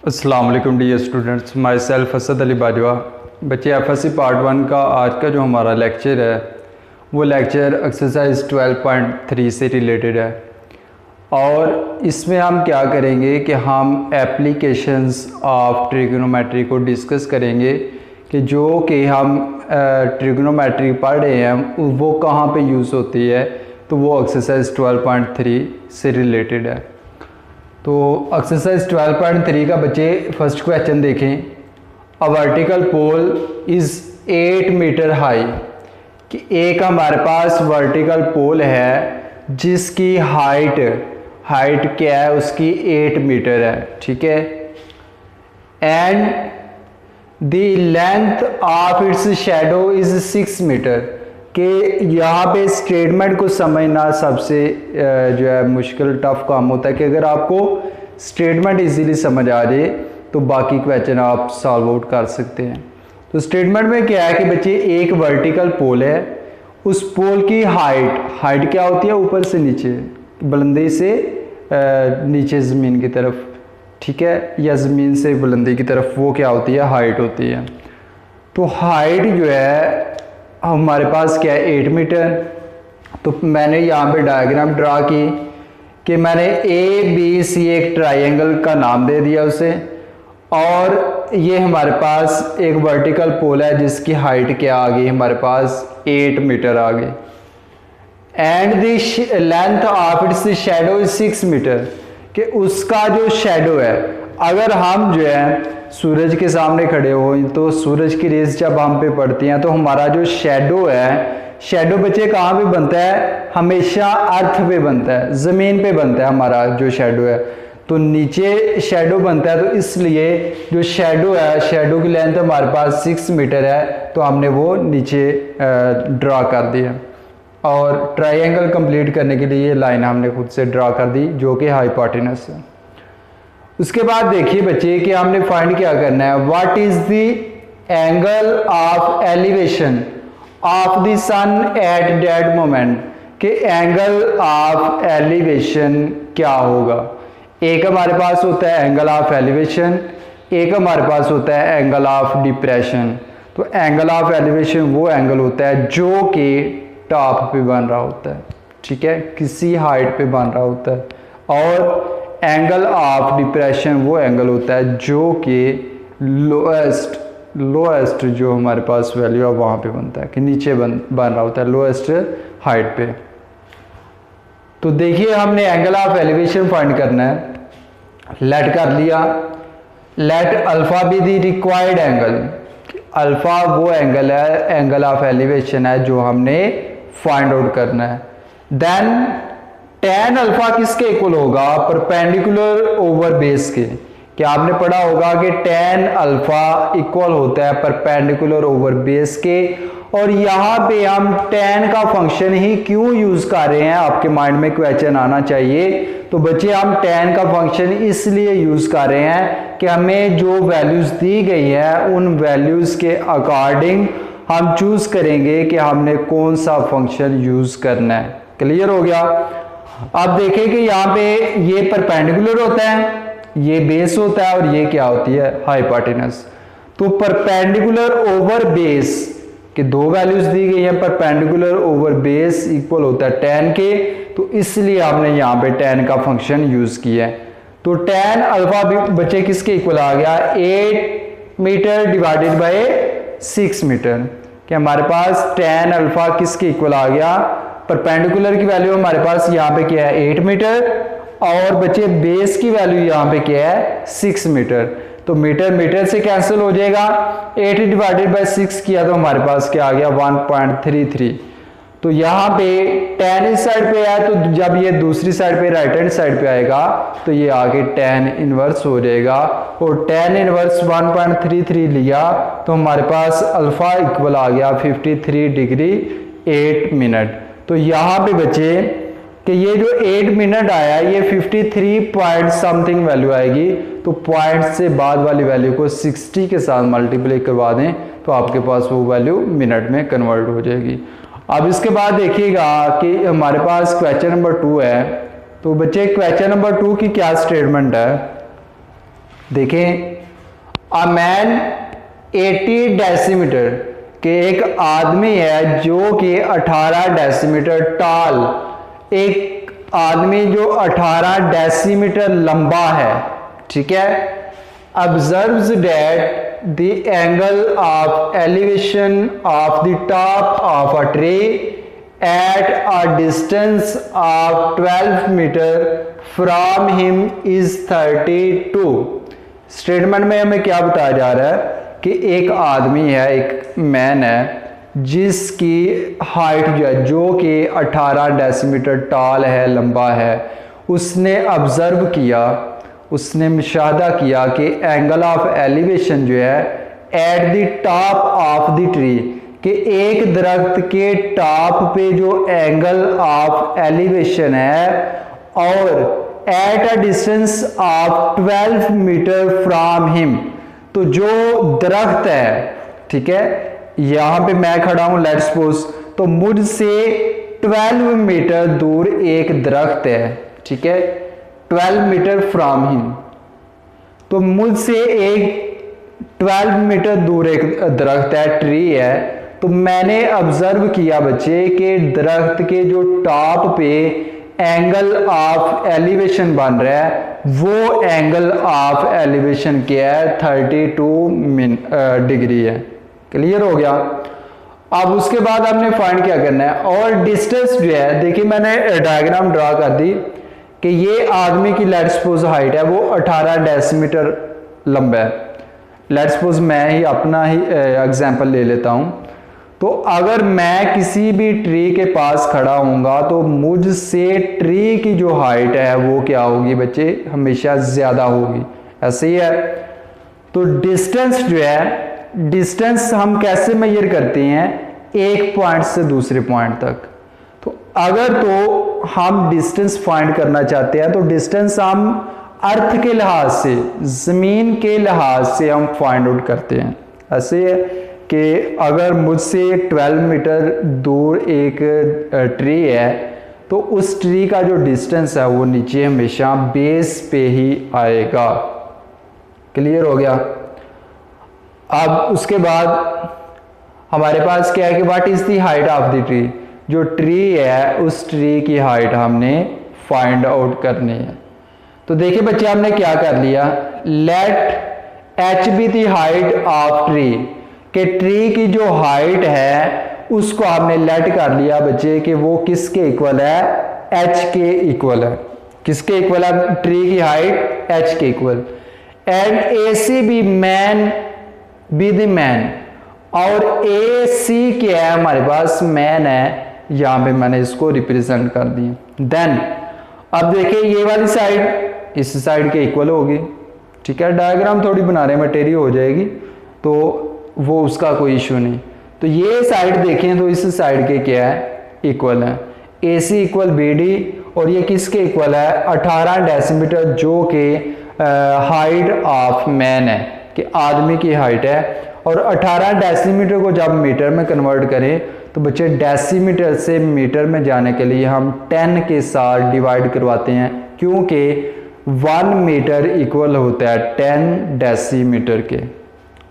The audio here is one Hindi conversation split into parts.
अस्सलाम वालेकुम dear students, myself Asad Ali Bajwa. बच्चे एफएससी पार्ट 1 का आज का जो हमारा लेक्चर है वो लेक्चर एक्सरसाइज 12.3 से रिलेटेड है। और इसमें हम क्या करेंगे कि हम एप्लीकेशंस ऑफ ट्रिग्नोमेट्री को डिस्कस करेंगे कि जो कि हम ट्रिग्नोमेट्री पढ़ रहे हैं वो कहाँ पे यूज़ होती है। तो वो एक्सरसाइज 12.3 से रिलेटेड है। तो एक्सरसाइज 12.3 का बच्चे फर्स्ट क्वेश्चन देखें। A vertical pole is 8 metre high, कि एक हमारे पास वर्टिकल पोल है जिसकी हाइट क्या है, उसकी 8 मीटर है, ठीक है। And the length of its shadow is 6 metre, कि यहाँ पे स्टेटमेंट को समझना सबसे जो है मुश्किल टफ काम होता है कि अगर आपको स्टेटमेंट इजीली समझ आ जाए तो बाकी क्वेश्चन आप सॉल्व आउट कर सकते हैं। तो स्टेटमेंट में क्या है कि बच्चे एक वर्टिकल पोल है, उस पोल की हाइट क्या होती है, ऊपर से नीचे, बुलंदी से नीचे ज़मीन की तरफ, ठीक है, या ज़मीन से बुलंदी की तरफ, वो क्या होती है, हाइट होती है। तो हाइट जो है हमारे पास क्या है, 8 मीटर। तो मैंने यहाँ पे डायग्राम ड्रा की कि मैंने ABC एक ट्रायंगल का नाम दे दिया उसे, और ये हमारे पास एक वर्टिकल पोल है जिसकी हाइट क्या आ गई, हमारे पास 8 मीटर आ गई। And the length of its shadow is 6 metre, कि उसका जो शैडो है, अगर हम जो है सूरज के सामने खड़े हो तो सूरज की रेस जब हम पे पड़ती हैं तो हमारा जो शैडो है, शैडो बच्चे कहाँ पे बनता है, हमेशा अर्थ पे बनता है, ज़मीन पे बनता है हमारा जो शैडो है। तो नीचे शैडो बनता है, तो इसलिए जो शैडो है, शैडो की लेंथ हमारे पास 6 मीटर है, तो हमने वो नीचे ड्रा कर दिया। और ट्रायंगल कंप्लीट करने के लिए ये लाइन हमने खुद से ड्रा कर दी जो कि हाइपोटेनस है। उसके बाद देखिए बच्चे कि हमने फाइंड क्या करना है, what is the angle of elevation of the sun at that moment, कि एंगल ऑफ एलिवेशन क्या होगा। एक हमारे पास होता है एंगल ऑफ एलिवेशन, एक हमारे पास होता है एंगल ऑफ डिप्रेशन। तो एंगल ऑफ एलिवेशन वो एंगल होता है जो कि टॉप पे बन रहा होता है, ठीक है, किसी हाइट पे बन रहा होता है। और एंगल ऑफ डिप्रेशन वो एंगल होता है जो कि लोएस्ट जो हमारे पास वैल्यू है वहाँ पे बनता है, कि नीचे बन रहा होता है, लोएस्ट हाइट पे। तो देखिए हमने एंगल ऑफ एलिवेशन फाइंड करना है। लेट कर लिया, let alpha be the required angle. Alpha वो एंगल है, एंगल ऑफ एलिवेशन है जो हमने फाइंड आउट करना है। देन tan अल्फा किसके इक्वल होगा, परपेंडिकुलर ओवर बेस के। क्या आपने पढ़ा होगा कि tan अल्फा इक्वल होता है परपेंडिकुलर ओवर बेस के। और यहाँ पे हम tan का फंक्शन ही क्यों यूज कर रहे हैं, आपके माइंड में क्वेश्चन आना चाहिए। तो बच्चे हम tan का फंक्शन इसलिए यूज कर रहे हैं कि हमें जो वैल्यूज दी गई है उन वैल्यूज के अकॉर्डिंग हम चूज करेंगे कि हमने कौन सा फंक्शन यूज करना है। क्लियर हो गया। अब देखें कि यहाँ पे ये परपेंडिकुलर होता है, ये बेस होता है, और ये क्या होती है, हाइपोटेनस। तो परपेंडिकुलर ओवर बेस के दो वैल्यूज दी गई हैं, परपेंडिकुलर ओवर बेस इक्वल होता है tan के, तो इसलिए आपने यहाँ पे tan का फंक्शन यूज किया है। तो tan अल्फा बच्चे किसके इक्वल आ गया, 8 मीटर डिवाइडेड बाय 6 मीटर, कि हमारे पास tan अल्फा किसके इक्वल आ गया, परपेंडिकुलर की वैल्यू हमारे पास यहाँ पे क्या है 8 मीटर, और बच्चे बेस की वैल्यू यहाँ पे क्या है 6 मीटर। तो मीटर मीटर से कैंसिल हो जाएगा, 8 डिवाइडेड बाय 6 किया तो हमारे पास क्या आ गया 1.33। तो यहाँ पे tan इस साइड पे है, तो जब ये दूसरी साइड पे राइट हैंड साइड पे आएगा तो ये आगे tan इनवर्स हो जाएगा, और tan इनवर्स 1.33 लिया तो हमारे पास अल्फा इक्वल आ गया 53 डिग्री 8 मिनट। तो यहाँ पे बच्चे कि ये जो 8 मिनट आया ये 53 पॉइंट समथिंग वैल्यू आएगी। तो पॉइंट से बाद वाली वैल्यू को 60 के साथ मल्टीप्लाई करवा दें तो आपके पास वो वैल्यू मिनट में कन्वर्ट हो जाएगी। अब इसके बाद देखिएगा कि हमारे पास क्वेश्चन नंबर 2 है। तो बच्चे क्वेश्चन नंबर 2 की क्या स्टेटमेंट है, देखें, अ मैन 80 डेसीमीटर के एक आदमी है जो कि 18 डेसीमीटर टॉल, एक आदमी जो 18 डेसीमीटर लंबा है, ठीक है। Observes that the angle of elevation of the top of a tree at a distance of 12 metre from him is 32। Statement में हमें क्या बताया जा रहा है कि एक आदमी है, एक मैन है जिसकी हाइट जो कि 18 डेसीमीटर टॉल है, लंबा है। उसने ऑब्जर्व किया, उसने मुशाहदा किया कि एंगल ऑफ एलिवेशन जो है at the top of the tree, कि एक दरख्त के टॉप पे जो एंगल ऑफ एलिवेशन है और at a distance of 12 metre from him, तो जो दरख्त है, ठीक है, यहां पे मैं खड़ा हूं लेट्स सपोज, तो मुझसे 12 मीटर दूर एक दरख्त है, ठीक है, 12 मीटर फ्रॉम हिम, तो मुझसे एक 12 मीटर दूर एक दरख्त है, ट्री है। तो मैंने ऑब्जर्व किया बच्चे कि दरख्त के जो टॉप पे एंगल ऑफ एलिवेशन बन रहा है, वो एंगल ऑफ एलिवेशन क्या है, 32 डिग्री है। क्लियर हो गया। अब उसके बाद आपने फाइंड क्या करना है, और डिस्टेंस जो है, देखिए मैंने डायग्राम ड्रा कर दी कि ये आदमी की लेट्स सपोज हाइट है वो 18 डेसीमीटर लंबा है। लेट्स सपोज मैं ही अपना ही एग्जांपल ले लेता हूं, तो अगर मैं किसी भी ट्री के पास खड़ा हूँगा तो मुझसे ट्री की जो हाइट है वो क्या होगी बच्चे, हमेशा ज़्यादा होगी, ऐसे ही है। तो डिस्टेंस जो है, डिस्टेंस हम कैसे मेजर करते हैं, एक पॉइंट से दूसरे पॉइंट तक। तो अगर तो हम डिस्टेंस फाइंड करना चाहते हैं तो डिस्टेंस हम अर्थ के लिहाज से, ज़मीन के लिहाज से हम फाइंड आउट करते हैं। ऐसे है कि अगर मुझसे 12 मीटर दूर एक ट्री है तो उस ट्री का जो डिस्टेंस है वो नीचे हमेशा बेस पे ही आएगा। क्लियर हो गया। अब उसके बाद हमारे पास क्या है कि what is the height of the tree, जो ट्री है उस ट्री की हाइट हमने फाइंड आउट करनी है। तो देखिए बच्चे हमने क्या कर लिया, let H be the height of tree, कि ट्री की जो हाइट है उसको हमने लेट कर लिया बच्चे कि वो किसके इक्वल है, एच के इक्वल है। किसके इक्वल है, ट्री की हाइट एच के equal. And A C be man be the man, और ए सी क्या है हमारे पास, मैन है, यहां पे मैंने इसको रिप्रेजेंट कर दिया। देन अब देखिए ये वाली साइड इस साइड के इक्वल होगी, ठीक है। डायग्राम थोड़ी बनाने में टेढ़ी हो जाएगी तो वो उसका कोई इशू नहीं। तो ये साइड देखें तो इस साइड के क्या है, इक्वल है। ए सी इक्वल बी डी, और ये किसके इक्वल है, 18 डेसीमीटर, जो कि हाइट ऑफ मैन है, कि आदमी की हाइट है। और 18 डेसीमीटर को जब मीटर में कन्वर्ट करें तो बच्चे डेसीमीटर से मीटर में जाने के लिए हम 10 के साथ डिवाइड करवाते हैं, क्योंकि 1 मीटर इक्वल होता है 10 डेसीमीटर के।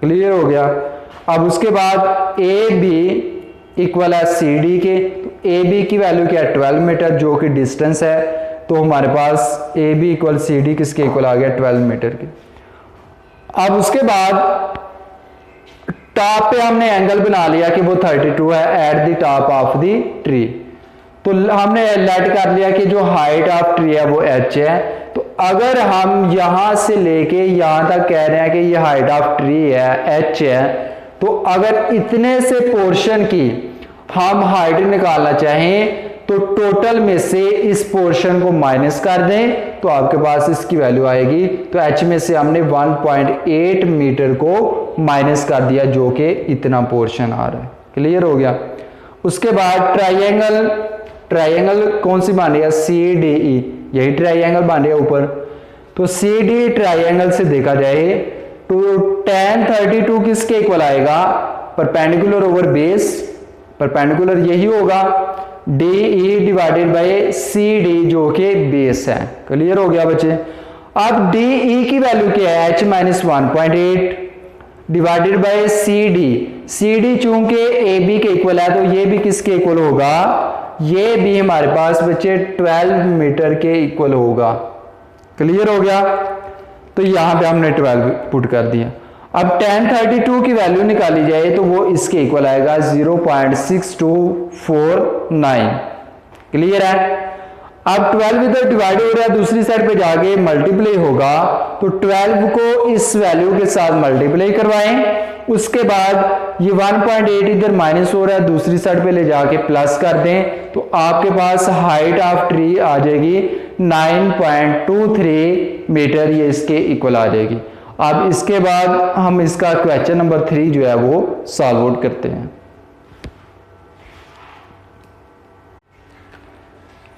क्लियर हो गया। अब उसके बाद ए बी इक्वल है सी डी के, तो ए बी की वैल्यू क्या है, 12 मीटर, जो कि डिस्टेंस है। तो हमारे पास A B equal C D किसके इक्वल आ गया, 12 मीटर के। अब उसके बाद टॉप पे हमने एंगल बना लिया कि वो 32 है at the top of the tree. तो हमने लेट कर लिया कि जो हाइट ऑफ ट्री है वो एच है। तो अगर हम यहां से लेके यहां तक कह रहे हैं कि ये हाइट ऑफ ट्री है एच है, तो अगर इतने से पोर्शन की हम हाइट निकालना चाहें तो टोटल में से इस पोर्शन को माइनस कर दें तो आपके पास इसकी वैल्यू आएगी। तो एच में से हमने 1.8 मीटर को माइनस कर दिया, जो कि इतना पोर्शन आ रहा है। क्लियर हो गया। उसके बाद ट्राइंगल, ट्राइंगल कौन सी बन रही है, सी डी ई, यही ट्राइंगल बन रही है ऊपर। तो सी डी ट्राइंगल से देखा जाए तो tan 32 किसके इक्वल आएगा, परपेंडिकुलर ओवर बेस, परपेंडिकुलर यही होगा, D E divided by C D, जो कि बेस है। क्लियर हो गया बच्चे। अब डी ई की वैल्यू क्या है, h minus 1.8 divided by C D चूंकि ए बी के इक्वल है तो ये भी किसके इक्वल होगा, ये भी हमारे पास बच्चे 12 मीटर के इक्वल होगा। क्लियर हो गया, तो यहां पे हमने 12 पुट कर दिया। अब tan 32 की वैल्यू निकाली जाए तो वो इसके इक्वल आएगा 0.6249। क्लियर है। अब 12 इधर डिवाइड हो रहा है, दूसरी साइड पे जाके मल्टीप्लाई होगा, तो 12 को इस वैल्यू के साथ मल्टीप्लाई करवाएं, उसके बाद ये 1.8 इधर माइनस हो रहा है, दूसरी साइड पे ले जाके प्लस कर दें, तो आपके पास हाइट ऑफ ट्री आ जाएगी 9.23 मीटर, ये इसके इक्वल आ जाएगी। अब इसके बाद हम इसका क्वेश्चन नंबर 3 जो है वो सॉल्व आउट करते हैं।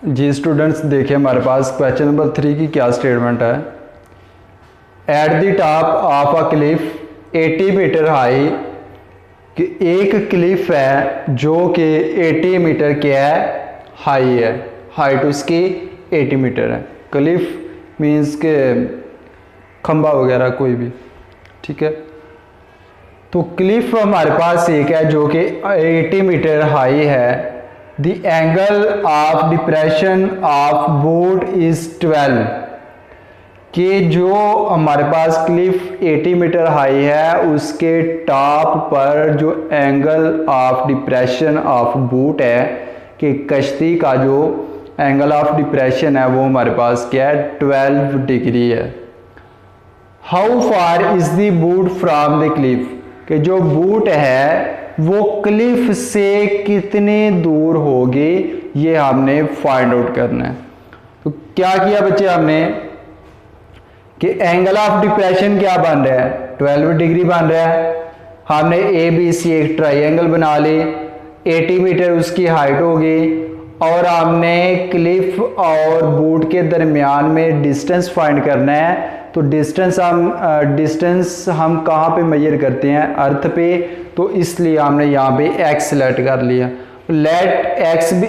जी स्टूडेंट्स, देखिए हमारे पास क्वेश्चन नंबर 3 की क्या स्टेटमेंट है। At the top of a cliff 80 metre high, कि एक क्लिफ है जो कि 80 मीटर क्या है, हाई है, हाइट उसकी 80 मीटर है। क्लिफ मीन्स के खंबा वगैरह कोई भी, ठीक है। तो क्लिफ हमारे पास एक है जो कि 80 मीटर हाई है। The angle of depression of boot is 12, कि जो हमारे पास क्लिफ 80 मीटर हाई है उसके टॉप पर जो angle of depression of boot है, कि कश्ती का जो एंगल ऑफ डिप्रेशन है वो हमारे पास क्या है, 12 डिग्री है। How far is the boot from the Cliff, कि जो बूट है वो क्लिफ से कितने दूर होगी, ये हमने फाइंड आउट करना है। तो क्या किया बच्चे हमने, कि एंगल ऑफ डिप्रेशन क्या बन रहा है, 12 डिग्री बन रहा है। हमने ए बी सी एक ट्राइंगल बना ली, 80 मीटर उसकी हाइट होगी, और हमने क्लिफ और बूट के दरमियान में डिस्टेंस फाइंड करना है। तो डिस्टेंस हम कहाँ पे मेजर करते हैं, अर्थ पे, तो इसलिए हमने यहाँ पे x सेलेक्ट कर लिया। Let x be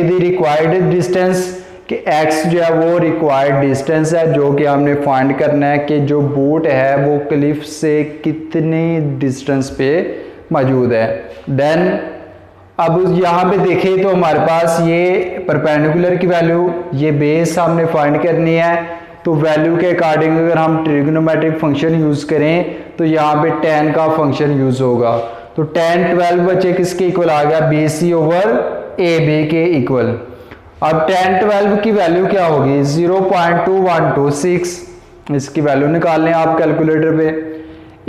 the required distance, कि x जो है वो रिक्वायर्ड डिस्टेंस है जो कि हमने फाइंड करना है कि जो बूट है वो क्लिफ से कितने डिस्टेंस पे मौजूद है। देन अब यहाँ पे देखें तो हमारे पास ये परपेंडिकुलर की वैल्यू, ये बेस हमने फाइंड करनी है। तो वैल्यू के अकॉर्डिंग अगर हम ट्रिग्नोमेट्रिक फंक्शन यूज करें तो यहाँ पे tan का फंक्शन यूज होगा। तो tan 12 बच्चे किसके इक्वल आ गया, BC ओवर AB के इक्वल। अब tan 12 की वैल्यू क्या होगी, 0.2126, इसकी वैल्यू निकाल लें आप कैलकुलेटर पे।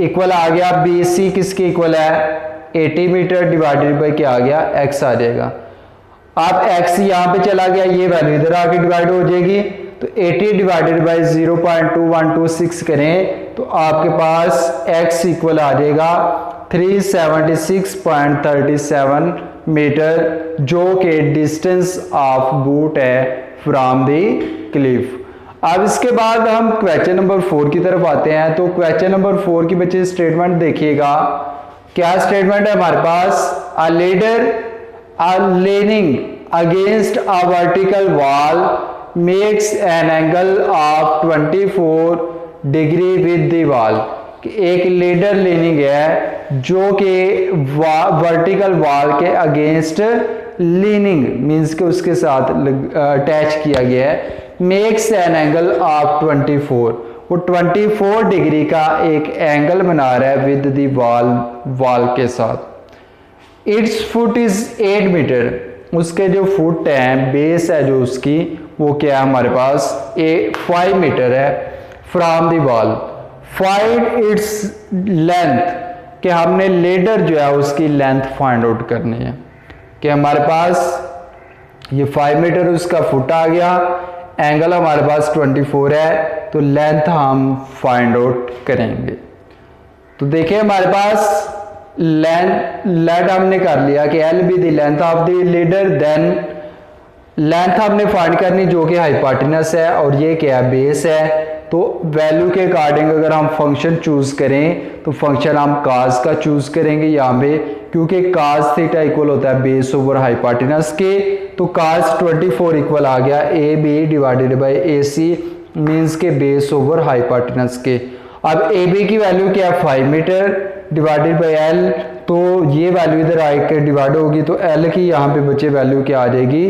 इक्वल आ गया BC किसके इक्वल है, 80 मीटर डिवाइडेड बाई क्या आ गया, x आ जाएगा। अब x यहाँ पे चला गया, ये वैल्यू इधर आके डिवाइड हो जाएगी, तो 80 डिवाइडेड बाई 0.2126 करें तो आपके पास x इक्वल आ जाएगा 376.37 मीटर, जो कि डिस्टेंस ऑफ बूट है फ्रॉम द क्लिफ। अब इसके बाद हम क्वेश्चन नंबर 4 की तरफ आते हैं। तो क्वेश्चन नंबर 4 की बच्चे स्टेटमेंट देखिएगा, क्या स्टेटमेंट है हमारे पास, a leader leaning against a vertical wall makes an angle of 24 degree with the wall. एक लीडर लीनिंग है जो कि वर्टिकल वॉल के अगेंस्ट लीनिंग मींस के उसके साथ अटैच किया गया है, मेक्स एन एंगल ऑफ 24, वो 24 डिग्री का एक एंगल बना रहा है विद द वॉल के साथ। इट्स फुट इज 8 मीटर, उसके जो फुट हैं, बेस है जो उसकी, वो क्या है हमारे पास 5 मीटर है from the wall. Find its length, कि हमने लेडर जो है उसकी लेंथ फाइंड आउट करनी है। कि हमारे पास ये 5 मीटर उसका फुट आ गया, एंगल हमारे पास 24 है, तो लेंथ हम फाइंड आउट करेंगे। तो देखिए हमारे पास लेंथ हमने कर लिया कि L be the length of the leader, then length हमने फाइंड करनी जो कि हाइपोटेनस है और ये क्या है, बेस है। तो वैल्यू के अकॉर्डिंग अगर हम फंक्शन चूज करें तो फंक्शन हम काज का चूज करेंगे यहाँ पे, क्योंकि काज थीटा इक्वल होता है बेस ओवर हाइपोटेनस के। तो काज 24 इक्वल आ गया A B divided by A C, means के बेस ओवर हाइपोटेनस के। अब ए बी की वैल्यू क्या है 5 मीटर डिवाइडेड बाई एल, तो ये वैल्यू इधर आके डिवाइड होगी तो एल की यहाँ पे बच्चे वैल्यू क्या आ जाएगी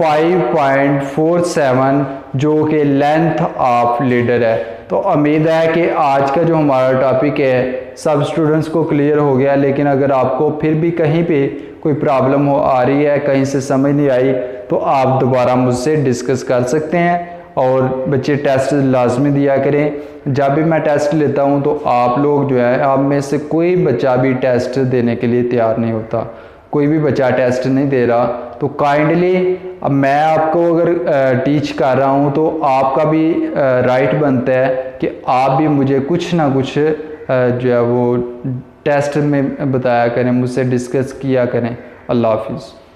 5.47 जो कि लेंथ ऑफ लीडर है। तो उम्मीद है कि आज का जो हमारा टॉपिक है सब स्टूडेंट्स को क्लियर हो गया, लेकिन अगर आपको फिर भी कहीं पे कोई प्रॉब्लम हो आ रही है, कहीं से समझ नहीं आई, तो आप दोबारा मुझसे डिस्कस कर सकते हैं। और बच्चे टेस्ट लाजमी दिया करें। जब भी मैं टेस्ट लेता हूं तो आप लोग जो है, आप में से कोई बच्चा भी टेस्ट देने के लिए तैयार नहीं होता, कोई भी बच्चा टेस्ट नहीं दे रहा, तो काइंडली अब मैं आपको अगर टीच कर रहा हूं तो आपका भी राइट बनता है कि आप भी मुझे कुछ ना कुछ जो है वो टेस्ट में बताया करें, मुझसे डिस्कस किया करें। अल्लाह हाफिज़।